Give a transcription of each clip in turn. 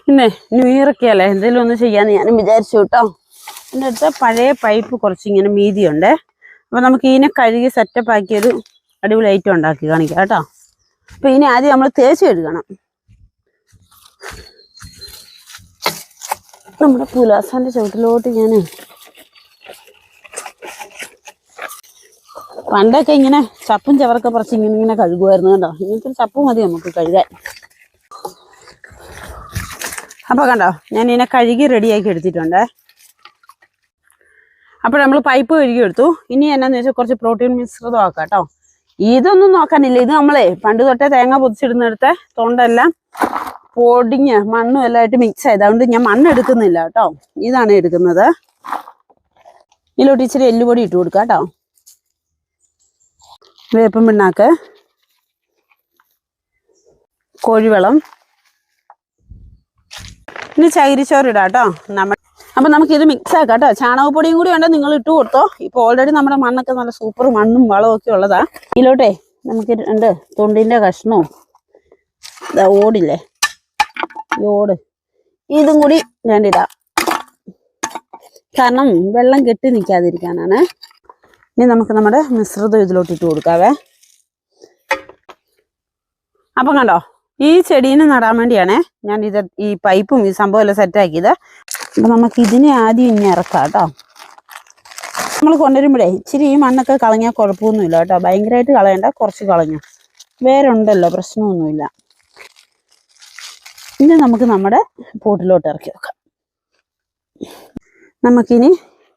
പിന്നെ new year ഒക്കെ അല്ലേ, എന്തെങ്കിലും ഒന്ന് ചെയ്യാന്ന് ഞാനും വിചാരിച്ചു കേട്ടോ. എൻ്റെ അടുത്ത് പഴയ പൈപ്പ് കുറച്ചിങ്ങനെ മീതിയുണ്ട്. അപ്പോൾ നമുക്ക് ഇതിനെ കഴുകി സെറ്റപ്പ് ആക്കിയൊരു അടിപൊളി ഐറ്റം ഉണ്ടാക്കി കാണിക്കാം കേട്ടോ. അപ്പോൾ ഇനി ആദ്യം നമ്മൾ തേച്ച് കഴുകണം. നമ്മുടെ പുലാസാൻ്റെ ചുവട്ടിലോട്ട് ഞാൻ പണ്ടൊക്കെ ഇങ്ങനെ ചപ്പും ചവറൊക്കെ പറിച്ച് ഇങ്ങനെ കഴുകുമായിരുന്നു കേട്ടോ. ഇങ്ങനത്തെ ഒരു ചപ്പ് മതി നമുക്ക് കഴുകാൻ. അപ്പോൾ കണ്ടോ, ഞാൻ ഇതിനെ കഴുകി റെഡിയാക്കി എടുത്തിട്ടുണ്ട്. അപ്പോൾ നമ്മൾ പൈപ്പ് കഴുകി എടുത്തു. ഇനി എന്നാന്ന് വെച്ചാൽ കുറച്ച് പ്രോട്ടീൻ മിശ്രിതം ആക്കാം കേട്ടോ. ഇതൊന്നും നോക്കാനില്ല, ഇത് നമ്മളെ പണ്ട് തൊട്ടേ തേങ്ങ പൊതിച്ചിടുന്നെടുത്ത് തൊണ്ടെല്ലാം പൊടിഞ്ഞ് മണ്ണും എല്ലാം ആയിട്ട് മിക്സ് ആയത്. അതുകൊണ്ട് ഞാൻ മണ്ണ് എടുക്കുന്നില്ല കേട്ടോ, ഇതാണ് എടുക്കുന്നത്. ഇതിലോട്ട് ഇച്ചിരി എല്ലുപൊടി ഇട്ട് കൊടുക്കാം കേട്ടോ. വേപ്പൻ പിണ്ണാക്ക്, കോഴിവെള്ളം, ഇനി ചകിരിച്ചോറ് ഇടാം കേട്ടോ. അപ്പം നമുക്കിത് മിക്സ് ആക്കാം കേട്ടോ. ചാണകപ്പൊടിയും കൂടി വേണ്ട, നിങ്ങൾ ഇട്ട് കൊടുത്തോ. ഇപ്പോൾ ഓൾറെഡി നമ്മുടെ മണ്ണൊക്കെ നല്ല സൂപ്പർ മണ്ണും വളവും ഒക്കെ ഉള്ളതാ. ഇതിലോട്ടേ നമുക്ക് രണ്ട് തൊണ്ടിൻ്റെ കഷ്ണവും ഓടില്ലേ, ഈ ഓട്, ഇതും കൂടി രണ്ടിടാം. കാരണം വെള്ളം കെട്ടി നിൽക്കാതിരിക്കാനാണ്. ഇനി നമുക്ക് നമ്മുടെ മിശ്രിതം ഇതിലോട്ട് ഇട്ട് കൊടുക്കാവേ. അപ്പം കണ്ടോ, ഈ ചെടീനെ നടാൻ വേണ്ടിയാണേ ഞാൻ ഈ പൈപ്പും ഈ സംഭവം എല്ലാം സെറ്റാക്കിയത്. അപ്പം നമുക്ക് ഇതിനെ ആദ്യം ഇനി ഇറക്കാം കേട്ടോ. നമ്മൾ കൊണ്ടുവരുമ്പോഴേ ഇച്ചിരി ഈ മണ്ണൊക്കെ കളഞ്ഞാൽ കുഴപ്പമൊന്നുമില്ല കേട്ടോ. ഭയങ്കരമായിട്ട് കളയണ്ട, കുറച്ച് കളഞ്ഞു, വേറെ ഉണ്ടല്ലോ, പ്രശ്നമൊന്നുമില്ല. ഇനി നമുക്ക് നമ്മുടെ പോട്ടിലോട്ട് ഇറക്കി വെക്കാം. നമുക്കിനി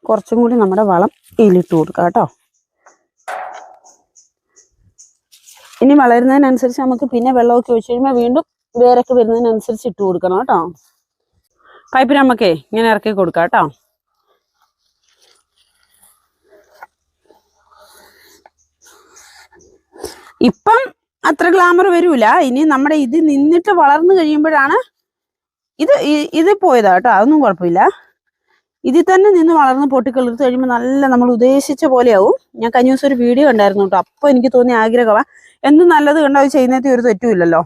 കുറച്ചും കൂടി നമ്മുടെ വളം ഇതിലിട്ട് കൊടുക്കാം കേട്ടോ. ഇനി വളരുന്നതിനനുസരിച്ച് നമുക്ക് പിന്നെ വെള്ളമൊക്കെ ഒഴിച്ച് കഴിയുമ്പോൾ വീണ്ടും വേരൊക്കെ വരുന്നതിനനുസരിച്ച് ഇട്ട് കൊടുക്കണം കേട്ടോ. പൈപ്പ് നമുക്കേ ഇങ്ങനെ ഇറക്കി കൊടുക്കാം കേട്ടോ. ഇപ്പം അത്ര ഗ്ലാമർ വരൂല. ഇനി നമ്മുടെ ഇത് നിന്നിട്ട് വളർന്നു കഴിയുമ്പോഴാണ് ഇത് പോയതാ കേട്ടോ. അതൊന്നും കുഴപ്പമില്ല. ഇതിൽ തന്നെ നിന്ന് വളർന്ന് പൊട്ടിക്കിളിർത്ത് കഴിയുമ്പോൾ നല്ല നമ്മൾ ഉദ്ദേശിച്ച പോലെയാവും. ഞാൻ കഴിഞ്ഞ ദിവസം ഒരു വീഡിയോ ഉണ്ടായിരുന്നു കേട്ടോ. അപ്പോൾ എനിക്ക് തോന്നിയ ആഗ്രഹമാണ്, എന്ത് നല്ലത് കണ്ടോ അത് ചെയ്യുന്നതിൽ ഒരു തെറ്റുമില്ലല്ലോ.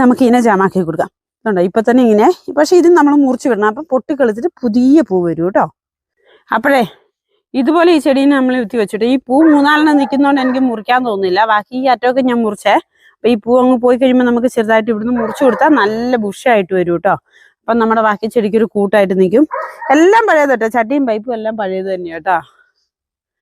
നമുക്ക് ഇതിനെ ജാമാക്കി കൊടുക്കാം കണ്ടോ. ഇപ്പം തന്നെ ഇങ്ങനെ, പക്ഷെ ഇത് നമ്മൾ മുറിച്ച് വിടണം. അപ്പം പൊട്ടിക്കളിച്ചിട്ട് പുതിയ പൂ വരും കേട്ടോ. അപ്പോഴേ ഇതുപോലെ ഈ ചെടീനെ നമ്മൾ കുത്തി വെച്ചിട്ട് ഈ പൂ 3-4 നിൽക്കുന്നതുകൊണ്ട് എനിക്ക് മുറിക്കാൻ തോന്നുന്നില്ല. ബാക്കി ഈ അറ്റമൊക്കെ ഞാൻ മുറിച്ചേ. അപ്പം ഈ പൂ അങ്ങ് പോയി കഴിയുമ്പോൾ നമുക്ക് ചെറുതായിട്ട് ഇവിടുന്ന് മുറിച്ച് കൊടുത്താൽ നല്ല ബുഷായിട്ട് വരും കേട്ടോ. അപ്പം നമ്മുടെ ബാക്കി ചെടിക്കൊരു കൂട്ടായിട്ട് നിൽക്കും. എല്ലാം പഴയത് കേട്ടോ, ചട്ടിയും പൈപ്പും എല്ലാം പഴയത് തന്നെയാണ് കേട്ടോ.